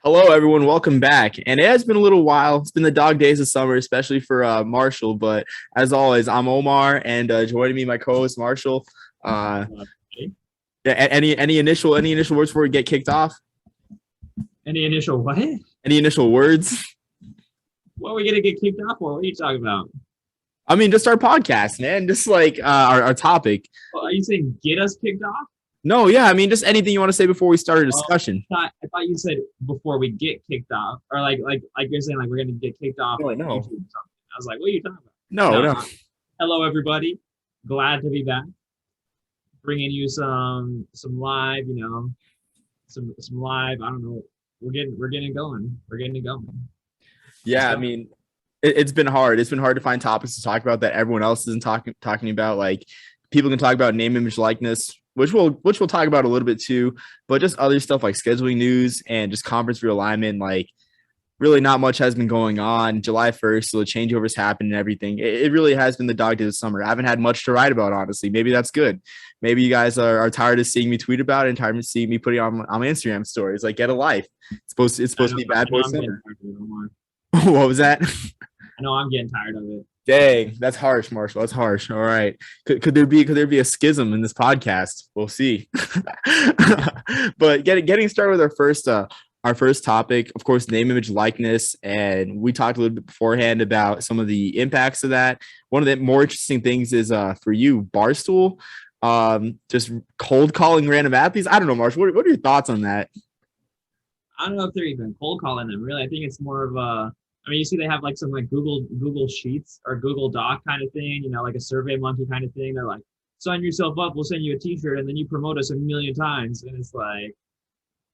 Hello, everyone. Welcome back. And it has been a little while. It's been the dog days of summer, especially for Marshall. But as always, I'm Omar, and joining me, my co-host Marshall. Uh, yeah, any initial words before we get kicked off? Any initial what? Any initial words? What are we gonna get kicked off for? What are you talking about? I mean, just our podcast, man. Just like our topic. Well, are you saying get us kicked off? No, yeah. I mean, just anything you want to say before we start a Oh, discussion. I thought you said before we get kicked off, or like you're saying like we're gonna get kicked off No, like no, YouTube or something. I was like, what are you talking about? no, No. no. Hello everybody. Glad to be back. Bringing you some live, some live. I don't know. We're getting going. We're getting it going. Yeah, I mean, it's been hard. It's been hard to find topics to talk about that everyone else isn't talking about. Like people can talk about name, image, likeness, which we'll talk about a little bit too, but just other stuff like scheduling news and just conference realignment. Like really, not much has been going on. July 1st, so the changeovers happened and everything. It really has been the dog days of summer. I haven't had much to write about, honestly. Maybe that's good. Maybe you guys are tired of seeing me tweet about it and tired of seeing me putting on my Instagram stories. Like, get a life. It's supposed to be bad boy summer. What was that? I know I'm getting tired of it. Dang, that's harsh, Marshall. That's harsh. All right. Could there be a schism in this podcast? We'll see. But getting started with our first topic, of course, name, image, likeness, and we talked a little bit beforehand about some of the impacts of that. One of the more interesting things is for you, Barstool, just cold calling random athletes. I don't know, Marshall. What are your thoughts on that? I don't know if they're even cold calling them. Really, I think it's more of a. I mean, you see, they have like some like Google Sheets or Google Doc kind of thing. Like a Survey Monkey kind of thing. They're like, sign yourself up. We'll send you a T-shirt, and then you promote us a million times. And it's like,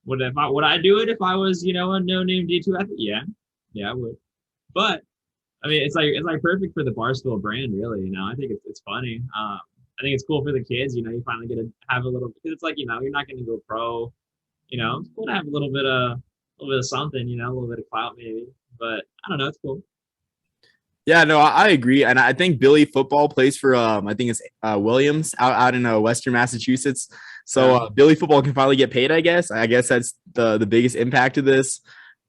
would I do it if I was a no name D2 athlete? Yeah, I would. But I mean, it's like perfect for the Barstool brand, really. I think it's funny. I think it's cool for the kids. You finally get to have a little because it's like you're not going to go pro. It's cool to have a little bit of something, a little bit of clout maybe. But I don't know, it's cool. Yeah, no, I agree, and I think Billy football plays for I think it's Williams out in Western Massachusetts. So Yeah. Billy football can finally get paid. I guess that's the biggest impact of this.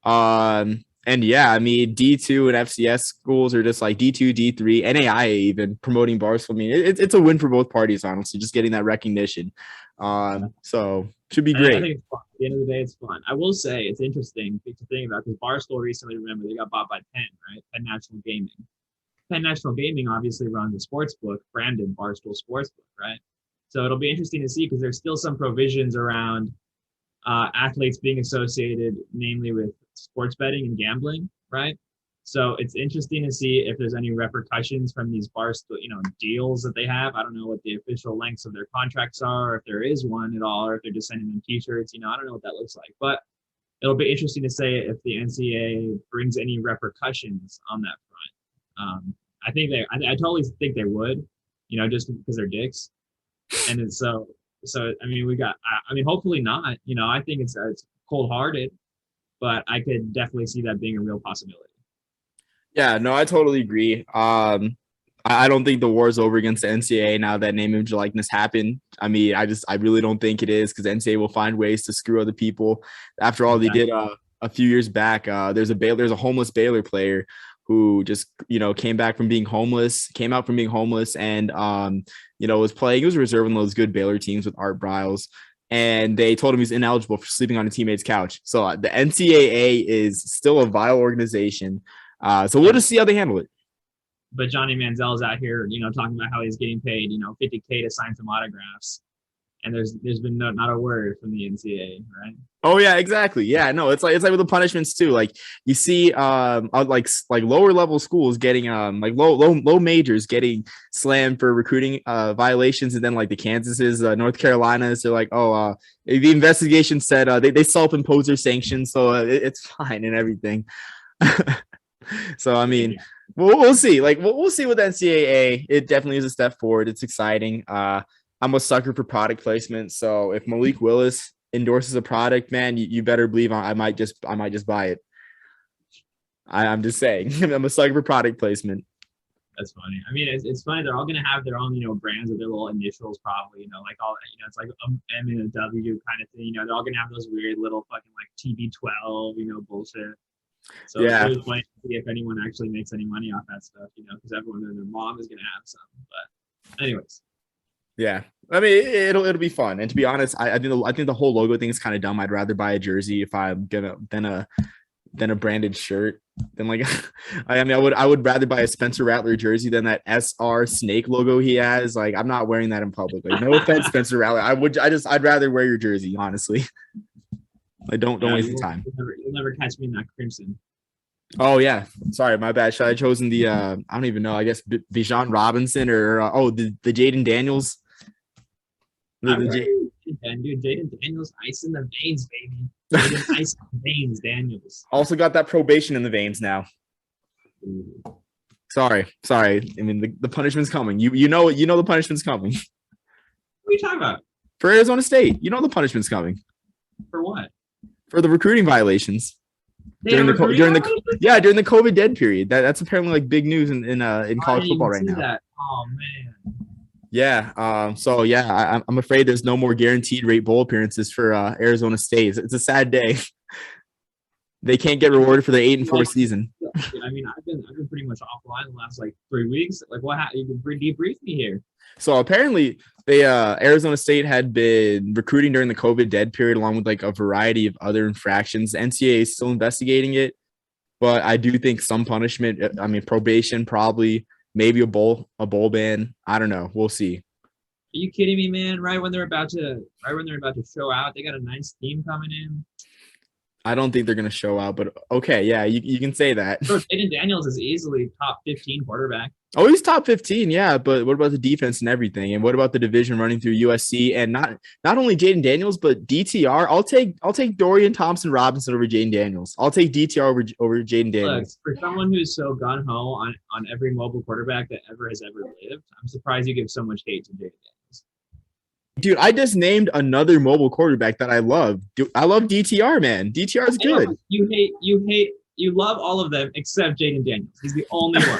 And yeah, I mean D2 and FCS schools are just like D2, D3, NAIA even promoting Barstool. I mean it's a win for both parties, honestly, just getting that recognition. So should be I great. think it's fun. At the end of the day, it's fun. I will say it's interesting to think about because Barstool recently, remember, they got bought by Penn, right? Penn National Gaming. Penn National Gaming obviously runs a sports book branded Barstool Sportsbook, right? So it'll be interesting to see because there's still some provisions around athletes being associated, namely with sports betting and gambling, right? So it's interesting to see if there's any repercussions from these Barstool, deals that they have. I don't know what the official lengths of their contracts are, or if there is one at all, or if they're just sending them T-shirts. I don't know what that looks like, but it'll be interesting to say if the NCAA brings any repercussions on that front. I totally think they would, just because they're dicks, and it's so. I mean, hopefully not. I think it's cold-hearted, but I could definitely see that being a real possibility. Yeah, no, I totally agree. I don't think the war is over against the NCAA now that name, image, likeness happened. I mean, I really don't think it is because the NCAA will find ways to screw other people. After all, they did a few years back. There's a homeless Baylor player who just came out from being homeless, and was playing. He was reserving those good Baylor teams with Art Briles. And they told him he's ineligible for sleeping on a teammate's couch. So the NCAA is still a vile organization. So we'll just see how they handle it. But Johnny Manziel's out here, talking about how he's getting paid, $50K to sign some autographs, and there's been not a word from the NCAA, right? Oh yeah, exactly. Yeah, no, it's like with the punishments too. Like you see, like lower level schools getting like low majors getting slammed for recruiting violations, and then like the Kansases, North Carolinas, they're like, the investigation said they self-imposed their sanctions, so it's fine and everything. So I mean, we'll see. Like we'll see with NCAA. It definitely is a step forward. It's exciting. I'm a sucker for product placement. So if Malik Willis endorses a product, man, you better believe I might just buy it. I'm just saying. I'm a sucker for product placement. That's funny. I mean, it's funny. They're all gonna have their own, brands with their little initials, probably. Like all, it's like a M and a W kind of thing. They're all gonna have those weird little fucking like TB12, bullshit. So it's Yeah, really funny to see if anyone actually makes any money off that stuff, because everyone and their mom is gonna have some. But anyways, yeah. I mean, it'll be fun. And to be honest, I think the whole logo thing is kind of dumb. I'd rather buy a jersey if I'm gonna than a branded shirt. Then like, I would rather buy a Spencer Rattler jersey than that SR Snake logo he has. Like, I'm not wearing that in public. Like, no offense, Spencer Rattler. I'd rather wear your jersey, honestly. Like, don't waste the time. You'll never catch me in that crimson. Oh yeah, sorry, my bad. Should I have chosen the I don't even know. I guess Bijan Robinson or the Jaden Daniels. And dude, Jaden Daniels, ice in the veins, baby. Jaden ice in the veins, Daniels. Also got that probation in the veins now. Ooh. Sorry. I mean, the punishment's coming. You know the punishment's coming. What are you talking about? For Arizona State, you know the punishment's coming. For what? For the recruiting violations. During the COVID dead period. That's apparently like big news in college football right now. That. Oh man. Yeah. So yeah, I'm afraid there's no more guaranteed rate bowl appearances for Arizona State. It's a sad day. They can't get rewarded for the 8-4 season. I mean, I've been pretty much offline the last like 3 weeks. Like, what happened? You can debrief me here. So apparently, Arizona State had been recruiting during the COVID dead period, along with like a variety of other infractions. The NCAA is still investigating it, but I do think some punishment. I mean, probation probably. Maybe a bowl ban. I don't know. We'll see. Are you kidding me, man? Right when they're about to show out, they got a nice team coming in. I don't think they're going to show out, but okay, yeah, you can say that. Bro, Jaden Daniels is easily top 15 quarterback. Oh, he's top 15, yeah, but what about the defense and everything? And what about the division running through USC? And not only Jaden Daniels, but DTR. I'll take Dorian Thompson-Robinson over Jaden Daniels. I'll take DTR over Jaden Daniels. Look, for someone who's so gun-ho on every mobile quarterback that has ever lived, I'm surprised you give so much hate to Jaden Daniels. Dude, I just named another mobile quarterback that I love. I love DTR, man. DTR is good. You love all of them except Jaden Daniels. He's the only one.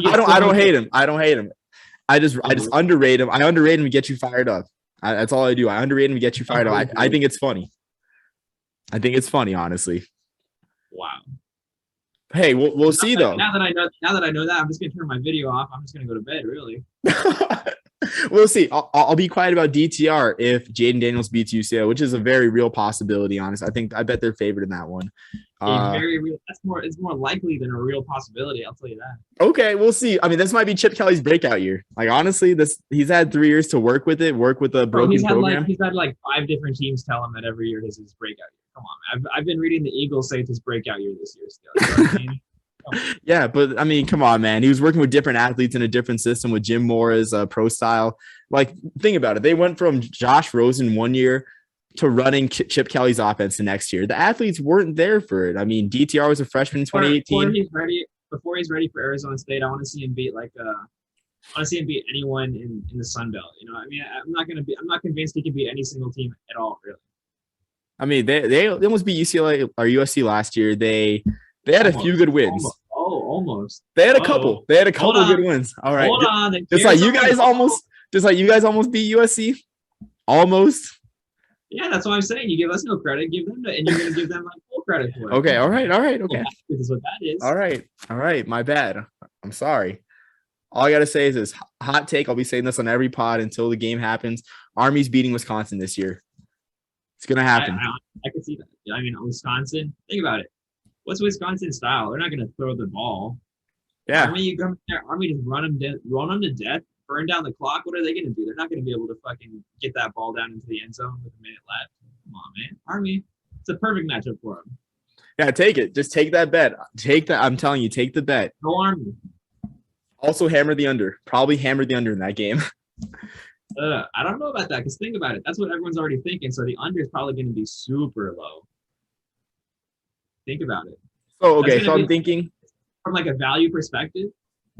I don't hate him. I just underrate him. I underrate him to get you fired up. That's all I do. I underrate him to get you fired up. I think it's funny. Honestly. Wow. Hey, we'll see though. Now that I know that, I'm just gonna turn my video off. I'm just gonna go to bed. Really. We'll see. I'll be quiet about DTR if Jaden Daniels beats UCLA, which is a very real possibility. Honestly, I bet they're favored in that one. Very real. It's more likely than a real possibility. I'll tell you that. Okay, we'll see. I mean, this might be Chip Kelly's breakout year. Like honestly, he's had 3 years to work with a broken program. He's had like 5 different teams tell him that every year is his breakout year. Come on, I've been reading the Eagles say it's his breakout year this year still. You know what I mean? Yeah, but I mean, come on, man. He was working with different athletes in a different system with Jim Mora's pro style. Like, think about it. They went from Josh Rosen 1 year to running Chip Kelly's offense the next year. The athletes weren't there for it. I mean, DTR was a freshman in 2018. Before he's ready for Arizona State, I want to see him beat anyone in the Sun Belt. You know, I mean, I'm not convinced he can beat any single team at all, really. I mean, they almost beat UCLA or USC last year. They had a few good wins. Almost. They had a couple. They had a couple good wins. All right. Hold on. Just like you guys almost beat USC. Almost. Yeah, that's what I'm saying. You give us no credit, give them and you're gonna give them like full credit for it. Okay, all right, okay. This is what that is. All right, my bad. I'm sorry. All I gotta say is this hot take. I'll be saying this on every pod until the game happens. Army's beating Wisconsin this year. It's gonna happen. I can see that. I mean, Wisconsin. Think about it. What's Wisconsin's style? They're not gonna throw the ball. Yeah. Army just run them to death. Burn down the clock. What are they going to do? They're not going to be able to fucking get that ball down into the end zone with a minute left. Come on, man. Army, it's a perfect matchup for them. Yeah, take it. Just take that bet. I'm telling you, take the bet. Go Army. Also hammer the under. Probably hammer the under in that game. I don't know about that because think about it. That's what everyone's already thinking. So the under is probably going to be super low. Think about it. Oh, okay. So I'm thinking from like a value perspective.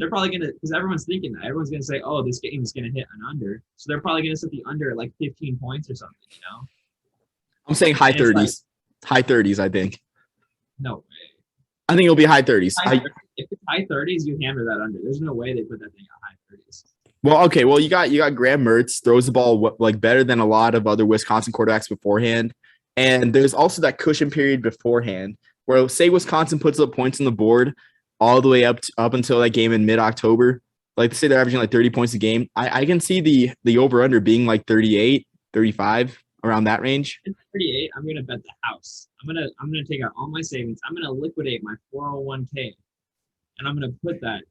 They're probably going to, because everyone's thinking that. Everyone's going to say, oh, this game is going to hit an under. So they're probably going to set the under at like 15 points or something, you know? I'm saying high 30s. High 30s, I think. No way. I think it'll be high 30s. If it's high 30s, you hammer that under. There's no way they put that thing at high 30s. Well, okay. Well, you got Graham Mertz throws the ball like better than a lot of other Wisconsin quarterbacks beforehand, and there's also that cushion period beforehand where say Wisconsin puts up points on the board all the way up until that game in mid October. Like say they're averaging like 30 points a game. I can see the over under being like 38, 35 around that range. At 38, I'm gonna bet the house. I'm gonna take out all my savings. I'm gonna liquidate my 401k, and I'm gonna put that.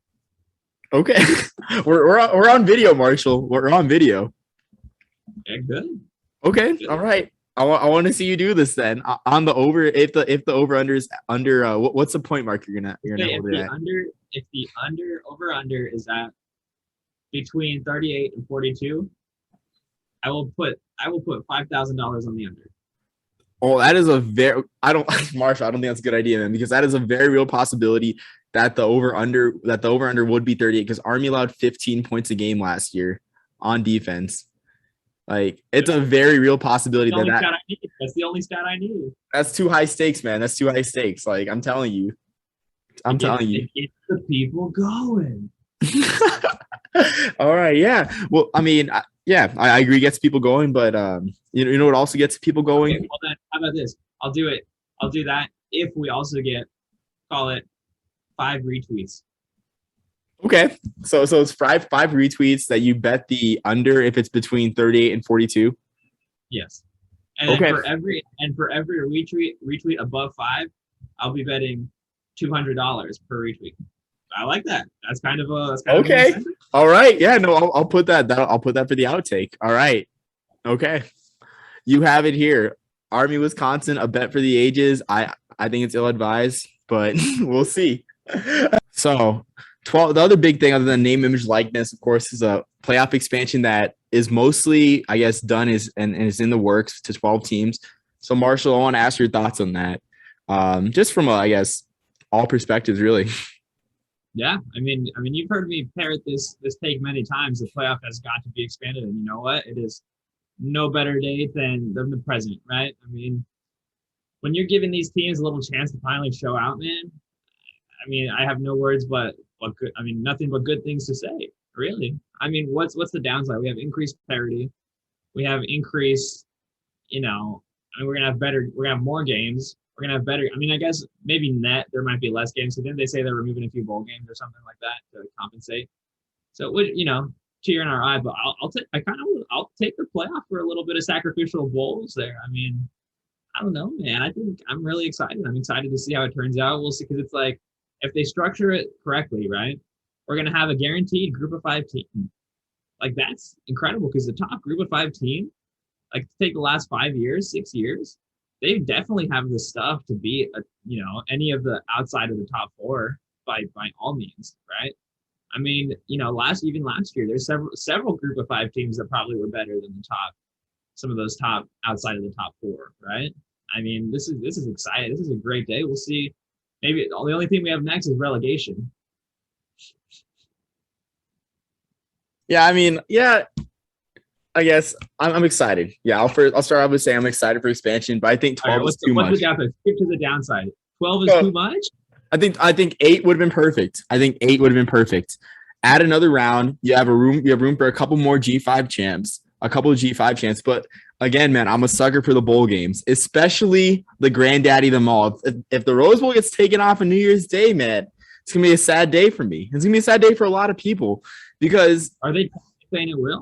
Okay, we're on video, Marshall. We're on video. Yeah, good. Okay, all right. I want to see you do this then on the over. If the over under is under, what's the point mark you're gonna hold it at? If the over under is at between 38 and 42, I will put $5,000 on the under. Oh, that is a very Marshall, I don't think that's a good idea, man, because that is a very real possibility that the over under would be 38 because Army allowed 15 points a game last year on defense. Like it's a very real possibility that's the only stat I need. That's too high stakes, man. That's too high stakes. Like I'm telling you. It gets the people going. All right, yeah. Well, I mean, yeah, I agree. It gets people going, but you know what also gets people going? Okay, well then, how about this? I'll do it. I'll do that if we also call it 5 retweets. Okay, so it's five retweets that you bet the under if it's between 38 and 42. Yes, and for every retweet above 5, I'll be betting $200 per retweet. I like that. That's kind of okay. All right, yeah, no, I'll put that. I'll put that for the outtake. All right, okay, you have it here. Army, Wisconsin, a bet for the ages. I think it's ill advised, but we'll see. So. The other big thing other than name, image, likeness, of course, is a playoff expansion that is mostly, I guess, done is in the works to 12 teams. So, Marshall, I want to ask your thoughts on that, just from, I guess, all perspectives, really. Yeah, I mean, you've heard me parrot this take many times. The playoff has got to be expanded, and you know what? It is no better date than the present, right? I mean, when you're giving these teams a little chance to finally show out, man. I mean, I have no words but good. I mean, nothing but good things to say, really. I mean, what's the downside? We have increased parity. We have increased, I mean, we're gonna have more games. We're gonna have better. I mean, I guess maybe net there might be less games. So didn't they say they're removing a few bowl games or something like that to compensate? So it would, tear in our eye. But I'll take the playoff for a little bit of sacrificial bowls there. I mean, I don't know, man. I think I'm really excited. I'm excited to see how it turns out. We'll see, because it's like, if they structure it correctly, right, we're going to have a guaranteed group of 5 team. Like, that's incredible because the top group of 5 team, like, take the last 5 years, 6 years, they definitely have the stuff to beat, any of the outside of the top 4 by all means, right? I mean, last year, there's several group of 5 teams that probably were better than some of those top outside of the top 4, right? I mean, this is exciting. This is a great day. We'll see. Maybe the only thing we have next is relegation. Yeah, I mean, yeah, I guess I'm excited. Yeah, I'll start off with saying I'm excited for expansion, but I think 12 is too much. What's the downside? Skip to the downside. 12 is too much? I think 8 would have been perfect. Add another round. You have room for a couple more G5 champs, but again, man, I'm a sucker for the bowl games, especially the granddaddy of them all. If the Rose Bowl gets taken off on New Year's Day, man, it's going to be a sad day for me. It's going to be a sad day for a lot of people because – Are they saying it will?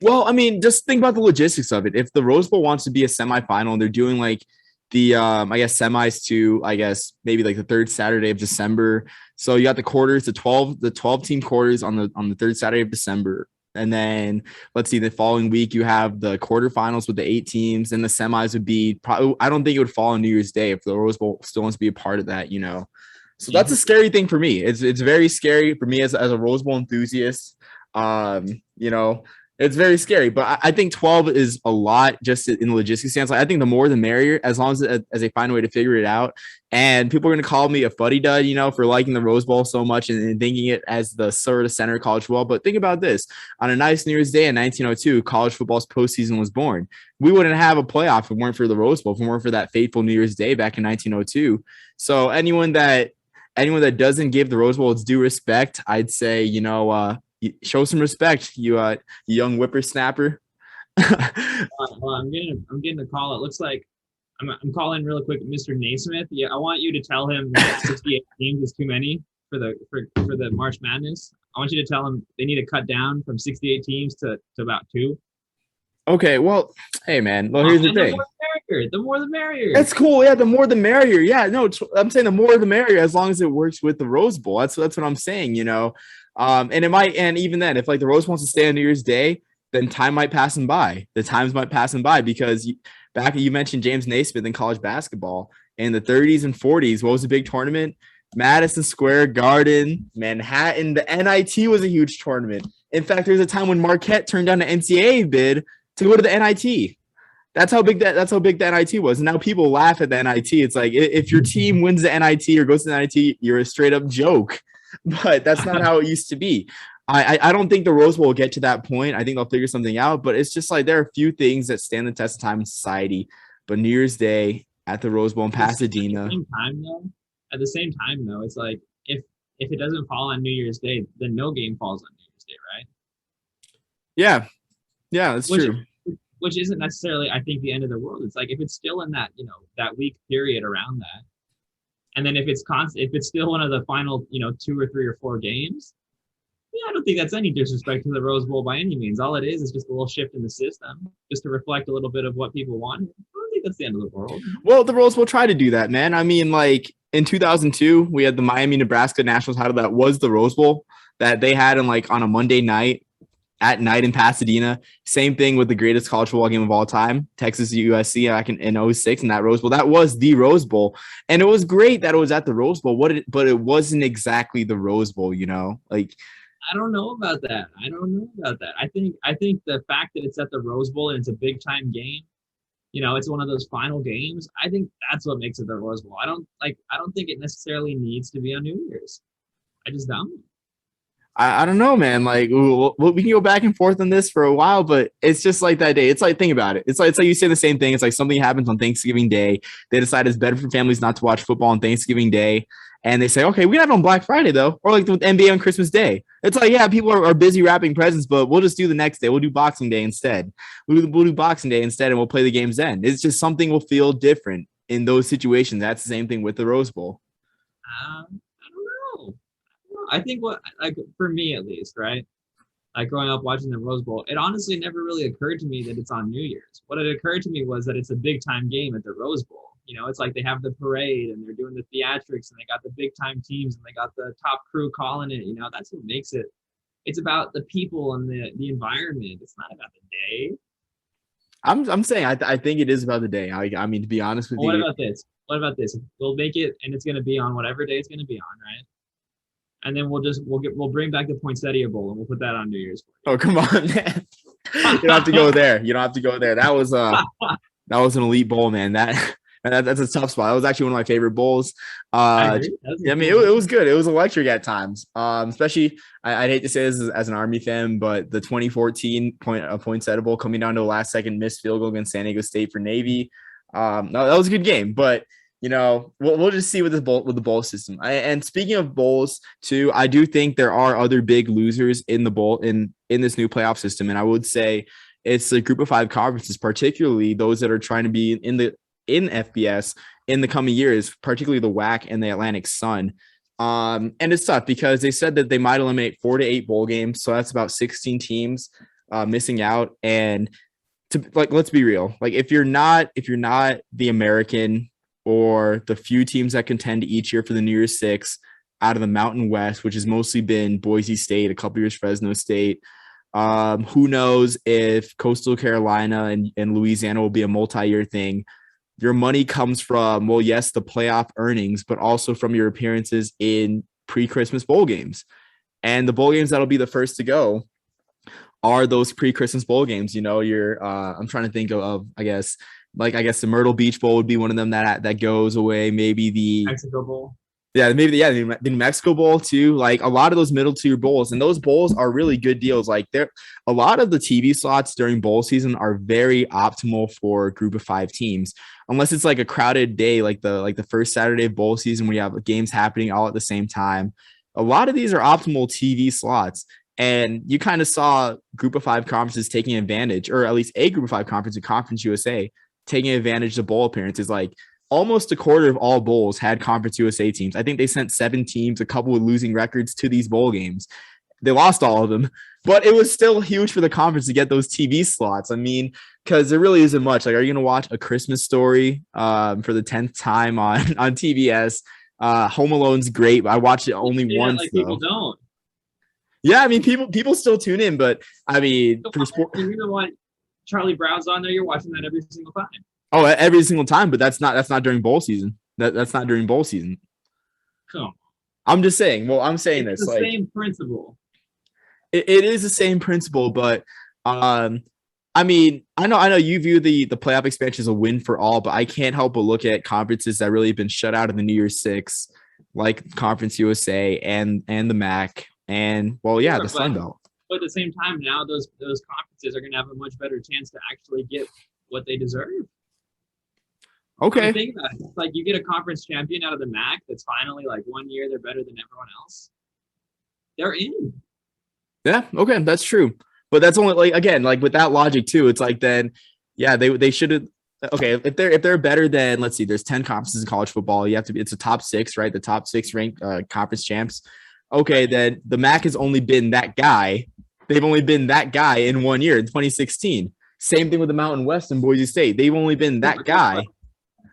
Well, I mean, just think about the logistics of it. If the Rose Bowl wants to be a semifinal and they're doing like the, I guess, semis to, I guess, maybe like the 3rd Saturday of December. So you got the quarters, the 12 team quarters on the 3rd Saturday of December. And then let's see, the following week you have the quarterfinals with the 8 teams, and the semis would be probably, I don't think it would fall on New Year's Day if the Rose Bowl still wants to be a part of that, So that's a scary thing for me. It's very scary for me as a Rose Bowl enthusiast. It's very scary, but I think 12 is a lot just in the logistics stance. Like, I think the more the merrier, as long as they find a way to figure it out. And people are going to call me a fuddy dud, for liking the Rose Bowl so much and thinking it as the sort of center of college football. But think about this: on a nice New Year's Day in 1902, college football's postseason was born. We wouldn't have a playoff if it weren't for the Rose Bowl, if it weren't for that fateful New Year's Day back in 1902. So anyone that doesn't give the Rose Bowl its due respect, I'd say, show some respect, you young whippersnapper. Well, I'm getting a call. It looks like I'm calling really quick, Mr. Naismith. Yeah, I want you to tell him that 68 teams is too many for the March Madness. I want you to tell him they need to cut down from 68 teams to about 2. Okay, well, hey man, well, here's the thing. The more the merrier. That's cool. Yeah, the more the merrier. Yeah, no, I'm saying the more the merrier, as long as it works with the Rose Bowl. That's what I'm saying. And it might, and even then, if like the Rose wants to stay on New Year's Day, then time might pass him by. The times might pass him by because you mentioned James Naismith in college basketball in the 30s and 40s. What was the big tournament? Madison Square Garden, Manhattan. The NIT was a huge tournament. In fact, there's a time when Marquette turned down an NCAA bid to go to the NIT. That's how big the NIT was. And now people laugh at the NIT. It's like if your team wins the NIT or goes to the NIT, you're a straight up joke. But that's not how it used to be. I don't think the Rose Bowl will get to that point. I think they'll figure something out. But it's just like there are a few things that stand the test of time in society. But New Year's Day at the Rose Bowl in Pasadena. At the same time, though, it's like if it doesn't fall on New Year's Day, then no game falls on New Year's Day, right? Yeah, that's true. Which isn't necessarily, I think, the end of the world. It's like if it's still in that, that week period around that, and then if it's still one of the final, 2 or 3 or 4 games, I don't think that's any disrespect to the Rose Bowl by any means. All it is just a little shift in the system, just to reflect a little bit of what people want. I don't think that's the end of the world. Well, the Rose Bowl tried to do that, man. I mean, like in 2002, we had the Miami-Nebraska national title that was the Rose Bowl that they had on a Monday night. At night in Pasadena. Same thing with the greatest college football game of all time, Texas USC back in 06 in that Rose Bowl. That was the Rose Bowl. And it was great that it was at the Rose Bowl, but it wasn't exactly the Rose Bowl, Like, I don't know about that. I think the fact that it's at the Rose Bowl and it's a big time game, it's one of those final games. I think that's what makes it the Rose Bowl. I don't think it necessarily needs to be on New Year's. I just don't. I don't know, man. Like we can go back and forth on this for a while, but it's just like that day. It's like, think about it. It's like you say the same thing. It's like something happens on Thanksgiving Day. They decide it's better for families not to watch football on Thanksgiving Day. And they say, okay, we can have it on Black Friday though. Or like with NBA on Christmas Day. It's like, yeah, people are busy wrapping presents, but we'll just do the next day. We'll do Boxing Day instead. We'll do Boxing Day instead, and we'll play the games then. It's just something will feel different in those situations. That's the same thing with the Rose Bowl. I don't know. I think for me at least, right? Like growing up watching the Rose Bowl, it honestly never really occurred to me that it's on New Year's. What it occurred to me was that it's a big time game at the Rose Bowl. It's like they have the parade and they're doing the theatrics and they got the big time teams and they got the top crew calling it. That's what makes it. It's about the people and the environment. It's not about the day. I'm saying I think it is about the day. I mean, to be honest with you. What about this? We'll make it and it's going to be on whatever day it's going to be on, right? And then we'll bring back the Poinsettia Bowl and we'll put that on New Year's. Oh, come on, man. You don't have to go there. That was an elite bowl, man. That's a tough spot. That was actually one of my favorite bowls. I mean, it was good. It was electric at times. Especially, I'd hate to say this as an Army fan, but the 2014 Poinsettia Bowl coming down to a last second missed field goal against San Diego State for Navy. No, that was a good game, but we'll just see with the bowl system. And speaking of bowls too, I do think there are other big losers in the bowl in this new playoff system. And I would say it's the group of 5 conferences, particularly those that are trying to be in FBS in the coming years, particularly the WAC and the Atlantic Sun. And it's tough because they said that they might eliminate 4 to 8 bowl games. So that's about 16 teams missing out. And let's be real. Like if you're not the American or the few teams that contend each year for the New Year's Six out of the Mountain West, which has mostly been Boise State, a couple years Fresno State. Who knows if Coastal Carolina and Louisiana will be a multi-year thing. Your money comes from, well, yes, the playoff earnings, but also from your appearances in pre-Christmas bowl games. And the bowl games that'll be the first to go are those pre-Christmas bowl games. You know, you're I'm trying to think of I guess the Myrtle Beach Bowl would be one of them that goes away. Maybe the Mexico Bowl. yeah, maybe the New Mexico Bowl too. Like a lot of those middle tier bowls, and those bowls are really good deals. Like they're a lot of the TV slots during bowl season are very optimal for group of 5 teams, unless it's like a crowded day, like the first Saturday of bowl season where you have games happening all at the same time. A lot of these are optimal TV slots, and you kind of saw group of 5 conferences taking advantage, or at least a group of 5 conference, a Conference USA, taking advantage of bowl appearances. Like almost a quarter of all bowls had Conference USA teams. I think they sent 7 teams, a couple with losing records, to these bowl games. They lost all of them, but it was still huge for the conference to get those TV slots. I mean, because there really isn't much. Like, are you going to watch A Christmas Story for the 10th time on TBS? Home Alone's great, but I watched it only once. Like people don't. Yeah, I mean, people still tune in, but I mean, for sport, you know what? Charlie Brown's on there. You're watching that every single time. oh, every single time, but that's not during bowl season. That's not during bowl season. Come on. I'm just saying. Well, I'm saying It's this. the Like, same principle. it is the same principle, but I mean, I know you view the playoff expansion as a win for all, but I can't help but look at conferences that really have been shut out of the New Year's Six, like Conference USA and the MAC, and well, yeah, Sure, the Sun Belt. But at the same time, now those conferences are going to have a much better chance to actually get what they deserve. Okay. I mean, think about it. It's like you get a conference champion out of the MAC that's finally like 1 year they're better than everyone else. They're in. Yeah. Okay, that's true. But that's only like again, like with that logic too. It's like then, yeah, they should have. Okay, if they're better than, let's see, there's 10 conferences in college football. You have to be, it's a top 6, right? The top 6 ranked conference champs. Okay, then the MAC has only been that guy. They've only been that guy in 1 year in 2016. Same thing with the Mountain West and Boise State. They've only been that guy.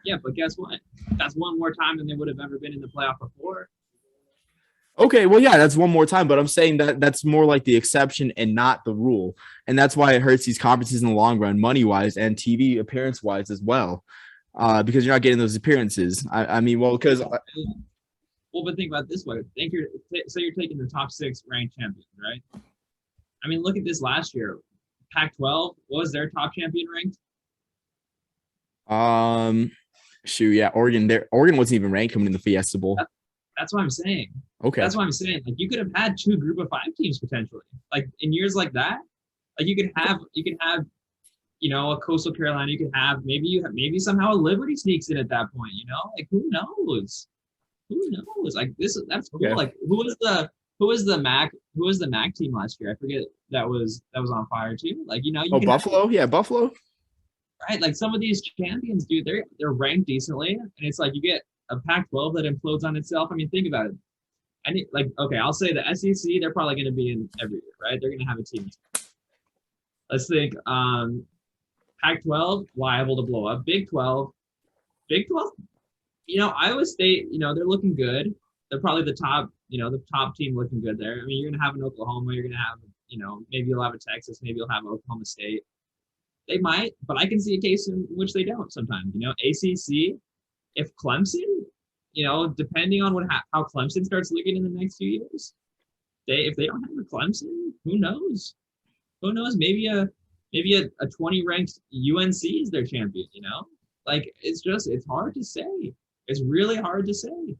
Yeah, but guess what? That's one more time than they would have ever been in the playoff before. Okay, well, yeah, that's one more time, but I'm saying that that's more like the exception and not the rule, and that's why it hurts these conferences in the long run, money wise and TV appearance wise as well, because you're not getting those appearances. I mean, well, because but think about it this way: say you're taking the top 6 ranked champions, right? I mean, look at this last year. Pac-12, what was their top champion ranked? shoot, yeah, Oregon wasn't even ranked coming in the Fiesta Bowl. That's what I'm saying. Okay, that's what I'm saying. Like you could have had 2 group of 5 teams potentially. Like in years like that, like you could have, you know, a Coastal Carolina. You could have maybe somehow a Liberty sneaks in at that point. You know, like who knows? Who knows? Like that's cool. Okay. Like who was the MAC team last year? I forget. That was on fire too. Like you know, Buffalo, yeah, Buffalo. Right, like some of these champions, dude, they're ranked decently, and it's like you get a Pac-12 that implodes on itself. I mean, think about it. Okay, I'll say the SEC, they're probably going to be in every year, right? They're going to have a team. Let's think. Pac-12 liable to blow up. Big 12, you know, Iowa State, you know, they're looking good. They're probably the top team looking good there. I mean, you're going to have an Oklahoma. You're going to have, you know, maybe you'll have a Texas. Maybe you'll have Oklahoma State. They might, but I can see a case in which they don't sometimes. You know, ACC, if Clemson, you know, depending on how Clemson starts looking in the next few years, if they don't have a Clemson, who knows? Who knows? Maybe a 20 ranked UNC is their champion. You know, like it's hard to say. It's really hard to say.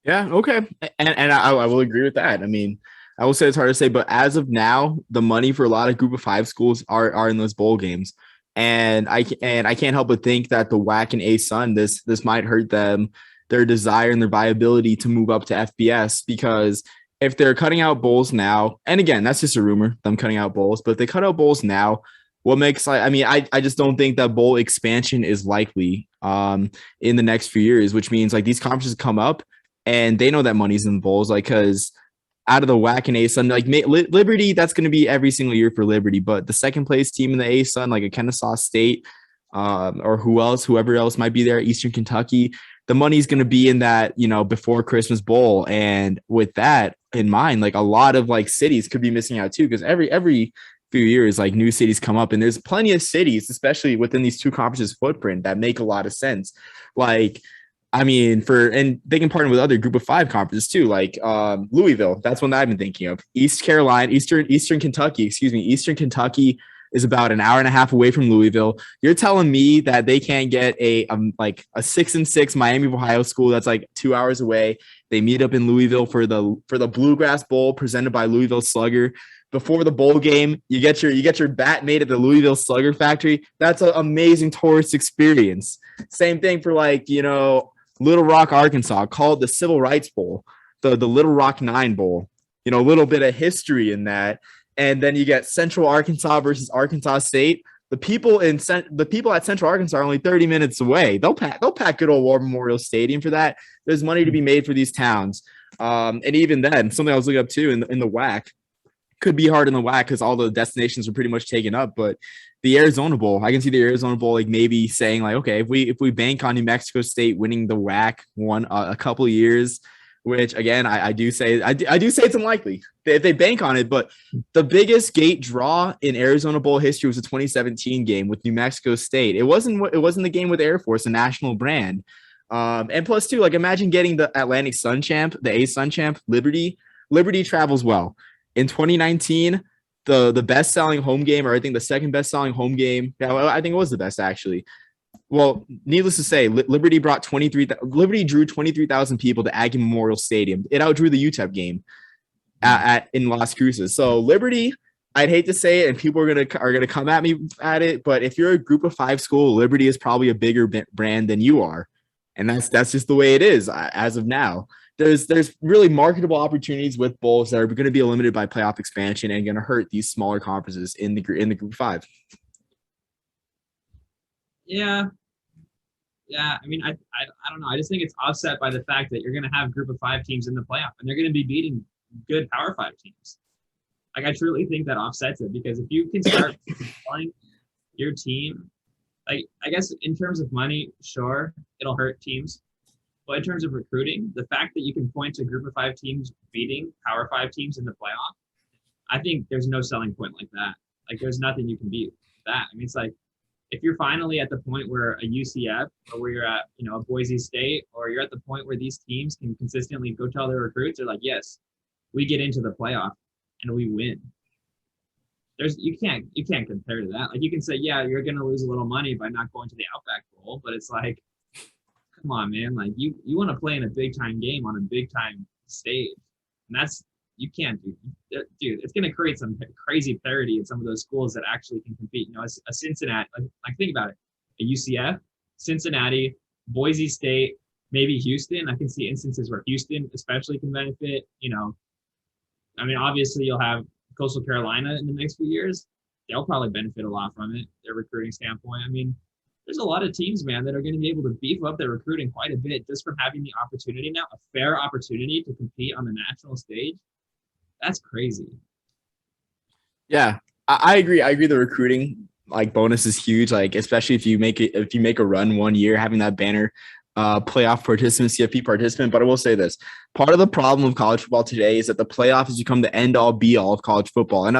Yeah. Okay. And I will agree with that. I mean, I will say it's hard to say, but as of now, the money for a lot of group of 5 schools are in those bowl games. And I can't help but think that the WAC and ASUN, this might hurt them, their desire and their viability to move up to FBS, because if they're cutting out bowls now, and again, that's just a rumor, them cutting out bowls, but if they cut out bowls now, what makes I just don't think that bowl expansion is likely in the next few years, which means like these conferences come up and they know that money's in the bowls, like because out of the WAC and ASUN, like Liberty, that's going to be every single year for Liberty. But the second place team in the ASUN, like a Kennesaw State, or whoever else might be there, Eastern Kentucky, the money's going to be in that, you know, before Christmas Bowl. And with that in mind, like a lot of like cities could be missing out too, because every few years, like new cities come up, and there's plenty of cities, especially within these 2 conferences footprint, that make a lot of sense. Like I mean, and they can partner with other Group of Five conferences too, like Louisville. That's one that I've been thinking of. Eastern Kentucky. Excuse me, Eastern Kentucky is about an hour and a half away from Louisville. You're telling me that they can't get a like a 6-6 Miami of Ohio school that's like 2 hours away. They meet up in Louisville for the Bluegrass Bowl presented by Louisville Slugger. Before the bowl game, you get your bat made at the Louisville Slugger factory. That's an amazing tourist experience. Same thing for like, Little Rock, Arkansas, called the Civil Rights Bowl, the Little Rock 9 Bowl. A little bit of history in that. And then you get Central Arkansas versus Arkansas State. The people at Central Arkansas are only 30 minutes away. They'll pack good old War Memorial Stadium for that. There's money to be made for these towns. And even then, something I was looking up too in the WAC, could be hard in the WAC because all the destinations are pretty much taken up. But the Arizona Bowl, I can see the Arizona Bowl like maybe saying like, okay, if we bank on New Mexico State winning the WAC one a couple of years, which again I do say it's unlikely if they bank on it. But the biggest gate draw in Arizona Bowl history was the 2017 game with New Mexico State. It wasn't the game with Air Force, a national brand. And plus too, like imagine getting the Atlantic Sun Champ, the A Sun Champ, Liberty. Liberty travels well. In 2019, the best-selling home game, or I think the second best-selling home game, yeah, well, I think it was the best actually. Well, needless to say, Liberty drew 23,000 people to Aggie Memorial Stadium. It outdrew the UTEP game in Las Cruces. So Liberty, I'd hate to say it, and people are gonna come at me at it, but if you're a Group of Five school, Liberty is probably a bigger brand than you are, and that's just the way it is as of now. There's really marketable opportunities with bowls that are going to be limited by playoff expansion and going to hurt these smaller conferences in the Group 5. Yeah. I mean, I don't know. I just think it's offset by the fact that you're going to have Group of 5 teams in the playoff, and they're going to be beating good Power 5 teams. Like, I truly think that offsets it, because if you can start playing your team, like, I guess in terms of money, sure, it'll hurt teams. But in terms of recruiting, the fact that you can point to Group of 5 teams beating Power 5 teams in the playoff, I think there's no selling point like that. Like, there's nothing you can beat that. I mean, it's like, if you're finally at the point where a UCF, or where you're at, a Boise State, or you're at the point where these teams can consistently go tell their recruits, they're like, yes, we get into the playoff and we win. You can't compare to that. Like, you can say, yeah, you're going to lose a little money by not going to the Outback Bowl, but it's like, come on, man. Like, you want to play in a big time game on a big time stage, and you can't do, dude. It's going to create some crazy parity in some of those schools that actually can compete. A Cincinnati, like think about it, a UCF, Cincinnati, Boise State, maybe Houston. I can see instances where Houston especially can benefit. I mean, obviously you'll have Coastal Carolina in the next few years. They'll probably benefit a lot from it, their recruiting standpoint. I mean, there's a lot of teams, man, that are going to be able to beef up their recruiting quite a bit just from having the opportunity now, a fair opportunity to compete on the national stage. That's crazy. Yeah, I agree. I agree. The recruiting like bonus is huge. Like, especially if you make a run one year, having that banner playoff participant, CFP participant. But I will say this: part of the problem of college football today is that the playoff has become the end all be all of college football. And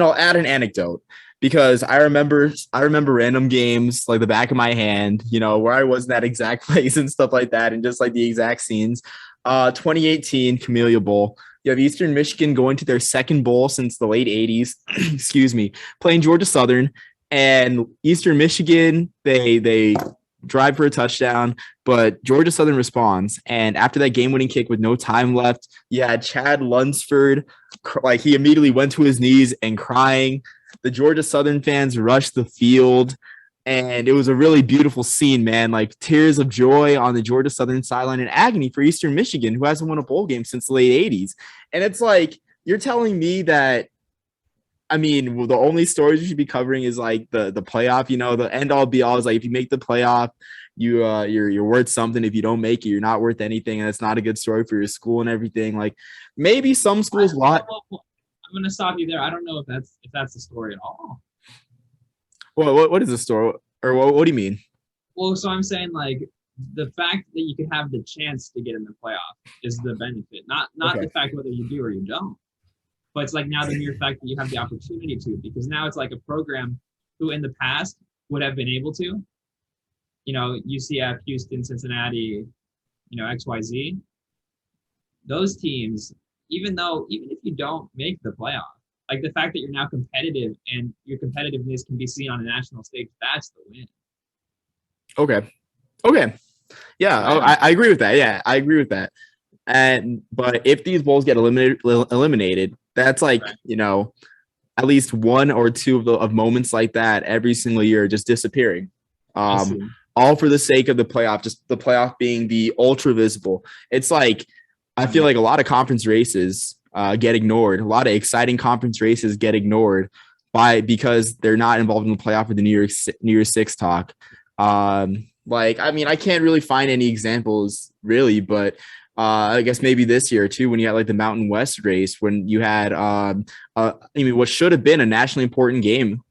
I'll add an anecdote, because I remember random games like the back of my hand, where I was in that exact place and stuff like that, and just like the exact scenes. 2018 Camellia Bowl. You have Eastern Michigan going to their second bowl since the late 80s, excuse me, playing Georgia Southern, and Eastern Michigan, they drive for a touchdown, but Georgia Southern responds. And after that game-winning kick with no time left, you had Chad Lunsford, like he immediately went to his knees and crying. The Georgia Southern fans rushed the field, and it was a really beautiful scene, man. Like tears of joy on the Georgia Southern sideline, and agony for Eastern Michigan, who hasn't won a bowl game since the late 80s. And it's like, you're telling me that, I mean, the only stories you should be covering is like the playoff, the end all be all is like, if you make the playoff, you're worth something. If you don't make it, you're not worth anything. And it's not a good story for your school and everything. Like, maybe some schools lot. I'm going to stop you there. I don't know if that's the story at all. Well, what is the story, or what do you mean? Well, so I'm saying, like, the fact that you can have the chance to get in the playoff is the benefit, not okay. The fact whether you do or you don't. But it's like now the mere fact that you have the opportunity to, because now it's like a program who in the past would have been able to, UCF, Houston, Cincinnati, XYZ. Those teams, even if you don't make the playoff, like the fact that you're now competitive and your competitiveness can be seen on a national stage, that's the win. Okay. Okay. Yeah. Oh, Right? I agree with that. Yeah, I agree with that. And but if these bowls get eliminated, that's like, Right. at least one or two of moments like that every single year just disappearing. I Um, see. all for the sake of the playoff, just the playoff being the ultra visible. It's like I feel Mm. like a lot of conference races get ignored. A lot of exciting conference races get ignored because they're not involved in the playoff with the New Year's Six talk. Like I mean, I can't really find any examples really, but I guess maybe this year too, when you had like the Mountain West race, when you had what should have been a nationally important game.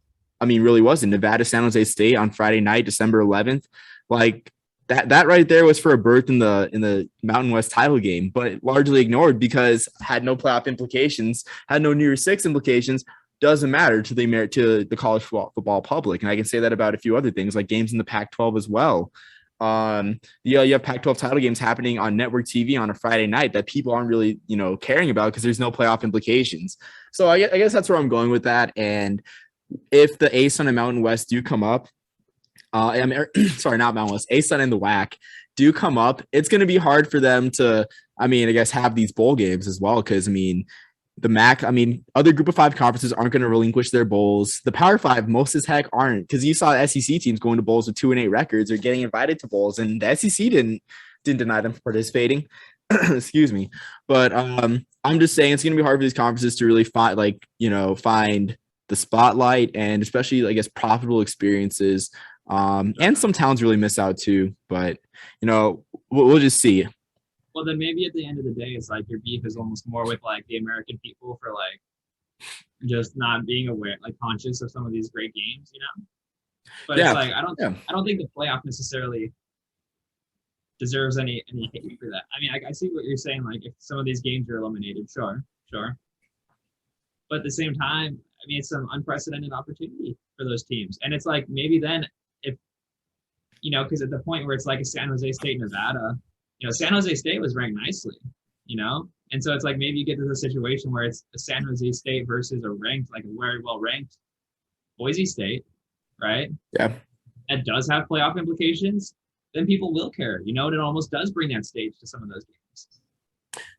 I mean, really wasn't. Nevada San Jose State on Friday night, December 11th. Like that right there was for a berth in the Mountain West title game, but largely ignored because had no playoff implications, had no New Year's Six implications. Doesn't matter to the college football public, and I can say that about a few other things like games in the Pac-12 as well. You have Pac-12 title games happening on network TV on a Friday night that people aren't really caring about because there's no playoff implications. So I guess that's where I'm going with that. And if the ASUN and Mountain West do come up, sorry, not Mountain West, ASUN and the WAC do come up, it's going to be hard for them to, I guess, have these bowl games as well. Because, the MAC, other Group of Five conferences aren't going to relinquish their bowls. The Power Five, most as heck, aren't, because you saw SEC teams going to bowls with 2-8 records or getting invited to bowls, and the SEC didn't deny them participating. Excuse me, but I'm just saying it's going to be hard for these conferences to really find find the spotlight and especially I guess profitable experiences. And some towns really miss out too, but we'll just see. Well, then maybe at the end of the day, it's like your beef is almost more with like the American people for like just not being aware, like conscious of some of these great games. But Yeah, it's like yeah, I don't think the playoff necessarily deserves any hate for that. I see what you're saying. Like if some of these games are eliminated, sure, sure. But at the same time, it's some unprecedented opportunity for those teams, and it's like maybe then if because at the point where it's like a San Jose State, Nevada, San Jose State was ranked nicely. And so it's like maybe you get to the situation where it's a San Jose State versus a very well ranked Boise State, right? yeah. That does have playoff implications. Then people will care, and it almost does bring that stage to some of those games.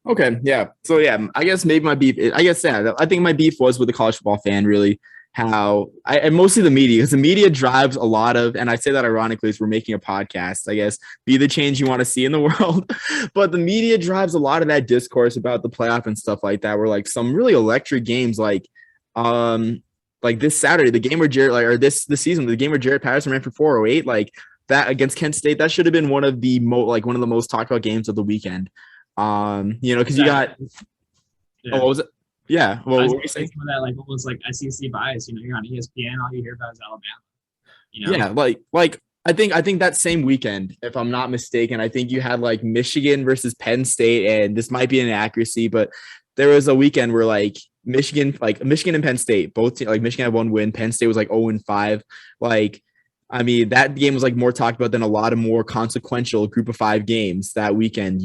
Okay, yeah. So yeah, I guess maybe my beef. I guess yeah. I think my beef was with the college football fan. Really, and mostly the media, because the media drives a lot of, and I say that ironically as we're making a podcast. I guess be the change you want to see in the world, but the media drives a lot of that discourse about the playoff and stuff like that. Where like some really electric games, like this Saturday, the game where this season, the game where Jarrett Patterson ran for 408, like that against Kent State, that should have been one of the most talked about games of the weekend. Because you got Yeah. what was it? Yeah. Well, what were you saying? saying? Some of that like almost like SEC bias. You're on ESPN, all you hear about is Alabama. Yeah, like I think that same weekend, if I'm not mistaken, I think you had like Michigan versus Penn State, and this might be an inaccuracy, but there was a weekend where like Michigan and Penn State, both like Michigan had one win, Penn State was like 0-5. Like, that game was like more talked about than a lot of more consequential Group of Five games that weekend,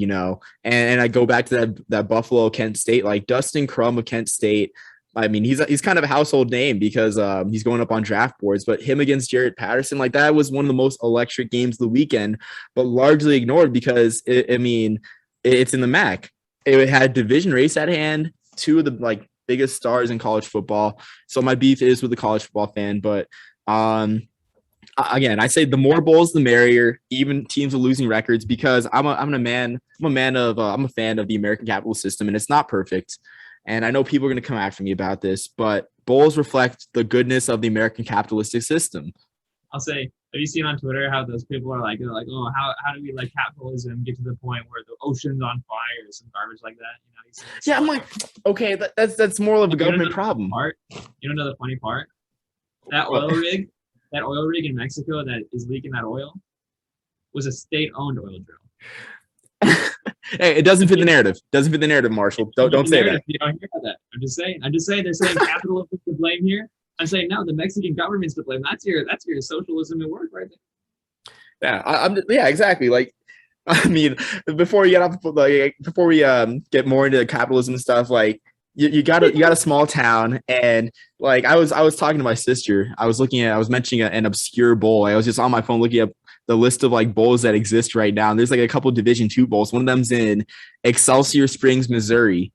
And I go back to that Buffalo Kent State, like Dustin Crum of Kent State. He's kind of a household name because he's going up on draft boards, but him against Jarrett Patterson, like that was one of the most electric games of the weekend, but largely ignored because it's in the MAC. It had division race at hand, two of the like biggest stars in college football. So my beef is with the college football fan, but again, I say the more bowls, the merrier. Even teams with losing records, because I'm a fan of the American capitalist system, and it's not perfect. And I know people are going to come after me about this, but bowls reflect the goodness of the American capitalistic system. I'll say, have you seen on Twitter how those people are like, oh, how do we let capitalism get to the point where the ocean's on fire or some garbage like that? Yeah, I'm like, okay, that's more of a government problem. You don't know the funny part? That oil rig in Mexico that is leaking that oil was a state-owned oil drill. Hey, it doesn't fit the narrative. Doesn't fit the narrative, Marshall. Don't say that. You don't hear that. I'm just saying they're saying capitalism to blame here. I'm saying no, the Mexican government's to blame. That's your socialism at work right there. Yeah, yeah, exactly. Like I mean, before you get off, like before we get more into capitalism and stuff, like you got a small town, and like I was talking to my sister. I was mentioning an obscure bowl. I was just on my phone looking up the list of like bowls that exist right now. And there's like a couple Division 2 bowls. One of them's in Excelsior Springs, Missouri,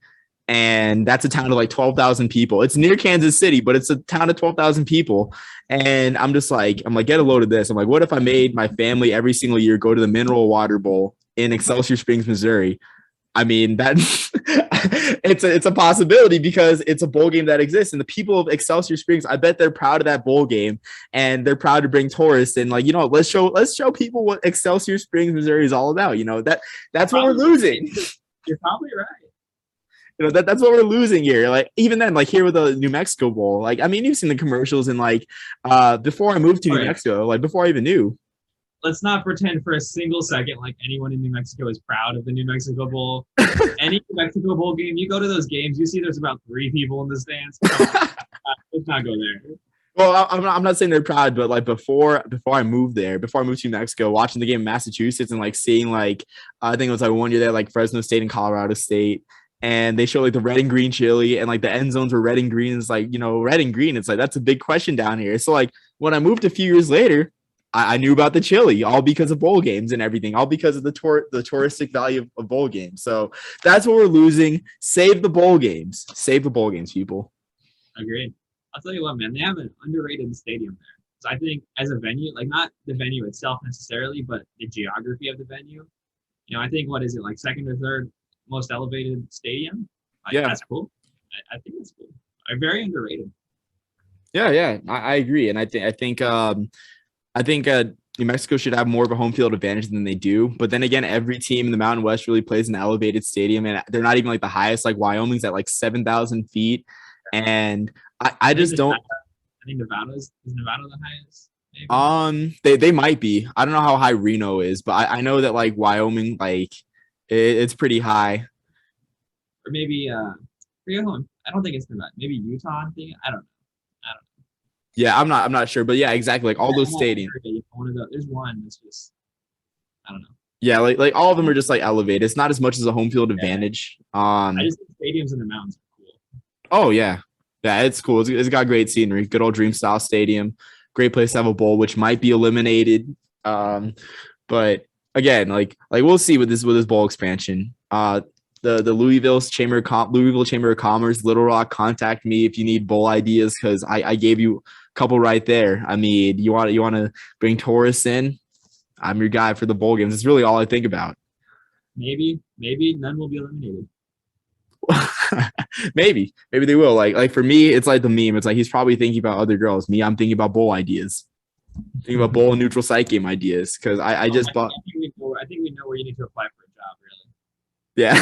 and that's a town of like 12,000 people. It's near Kansas City, but it's a town of 12,000 people. And I'm like, get a load of this. I'm like, what if I made my family every single year go to the Mineral Water Bowl in Excelsior Springs, Missouri? I mean, that's it's a possibility because it's a bowl game that exists, and the people of Excelsior Springs, I bet they're proud of that bowl game, and they're proud to bring tourists. And like, let's show people what Excelsior Springs, Missouri is all about. That's what we're Probably, losing. you're probably right. That's what we're losing here. Like even then, like here with the New Mexico Bowl, like I mean, you've seen the commercials and like before I moved to New Mexico, like before I even knew. Let's not pretend for a single second like anyone in New Mexico is proud of the New Mexico Bowl. Any New Mexico Bowl game, you go to those games, you see there's about 3 people in the stands. Let's not go there. Well, I'm not saying they're proud, but like before I moved there, before I moved to New Mexico, watching the game in Massachusetts and like seeing like I think it was like one year there, like Fresno State and Colorado State, and they show like the red and green chili, and like the end zones were red and green. It's like red and green. It's like that's a big question down here. So like when I moved a few years later, I knew about the chili, all because of bowl games and everything, all because of the touristic value of bowl games. So that's what we're losing. Save the bowl games. Save the bowl games, people. Agreed. I'll tell you what, man, they have an underrated stadium there. So I think as a venue, like not the venue itself necessarily, but the geography of the venue. I think what is it, like second or third most elevated stadium? Yeah, that's cool. I think that's cool. Very underrated. Yeah, I agree, and I think New Mexico should have more of a home field advantage than they do. But then again, every team in the Mountain West really plays an elevated stadium, and they're not even like the highest. Like Wyoming's at like 7,000 feet, and I just don't. I think Nevada is Nevada the highest? They might be. I don't know how high Reno is, but I know that like Wyoming, like it's pretty high. Or maybe I don't think it's Nevada. Maybe Utah. I think I don't know. Yeah, I'm not sure, but yeah, exactly. Like all those stadiums. There's one that's just I don't know. Yeah, like all of them are just like elevated. It's not as much as a home field advantage. I just think stadiums in the mountains are cool. Oh yeah, it's cool. It's got great scenery. Good old Dream Style Stadium. Great place to have a bowl, which might be eliminated. But again, like we'll see with this bowl expansion. The Louisville Chamber of Commerce, Little Rock, contact me if you need bowl ideas because I gave you a couple right there. I mean, you want to bring tourists in? I'm your guy for the bowl games. It's really all I think about. Maybe none will be eliminated. maybe they will. Like for me, it's like the meme. It's like he's probably thinking about other girls. Me, I'm thinking about bowl ideas. Thinking about bowl and neutral site game ideas because I just bought. I think we know where you need to apply for a job, really. Yeah.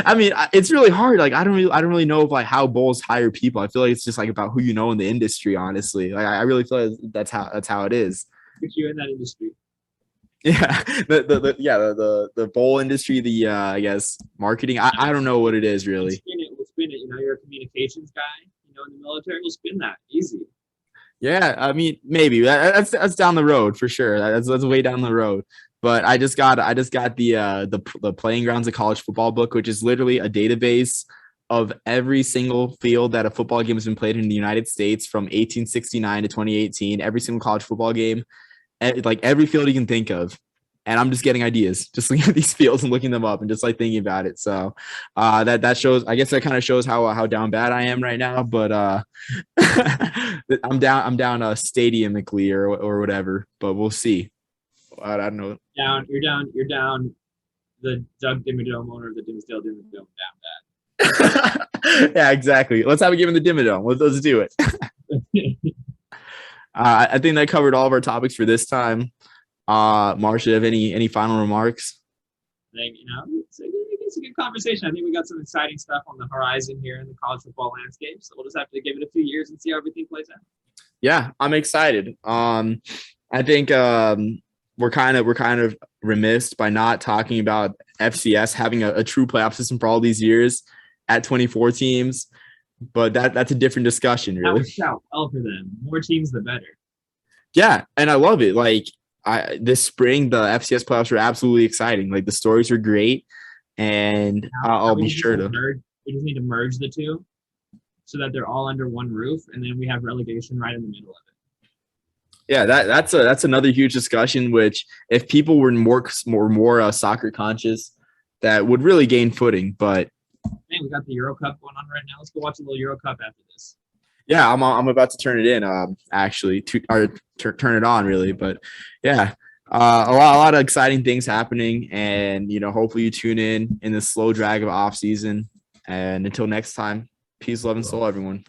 I mean, it's really hard. Like, I don't really know of like how bowls hire people. I feel like it's just like about who you know in the industry. Honestly, like I really feel like that's how it is. Put you in that industry. Yeah, the bowl industry, the I guess marketing. I don't know what it is really. We'll spin it. You're a communications guy. In the military, we'll spin that easy. Yeah, I mean, maybe that's down the road for sure. That's way down the road. But I just got the Playing Grounds of College Football book, which is literally a database of every single field that a football game has been played in the United States from 1869 to 2018. Every single college football game, like every field you can think of. And I'm just getting ideas, just looking at these fields and looking them up and just like thinking about it. So that shows, I guess that kind of shows how down bad I am right now. But I'm down stadiumically or whatever. But we'll see. I don't know. You're down. The Doug Dimmadome owner of the Dimsdale Dimmadome down bad. Yeah, exactly. Let's have a game in the Dimmadome. Let's do it. I think that covered all of our topics for this time. Marsha, do you have any final remarks? I think it's a good conversation. I think we got some exciting stuff on the horizon here in the college football landscape. So we'll just have to give it a few years and see how everything plays out. Yeah, I'm excited. I think we're kind of remiss by not talking about FCS having a true playoff system for all these years at 24 teams. But that's a different discussion, really. That works out well for them. More teams, the better. Yeah, and I love it. Like, this spring the FCS playoffs were absolutely exciting. Like the stories are great, and Now I'll we be just need sure to to. merge. We just need to merge the two so that they're all under one roof, and then we have relegation right in the middle of it. Yeah, that's another huge discussion. Which if people were more soccer conscious, that would really gain footing. But Man, we got the Euro Cup going on right now. Let's go watch a little Euro Cup after this. yeah, I'm about to turn it in. Actually, turn it on really. But yeah, a lot of exciting things happening, and hopefully you tune in this slow drag of off season. And until next time, peace, love, and soul, everyone.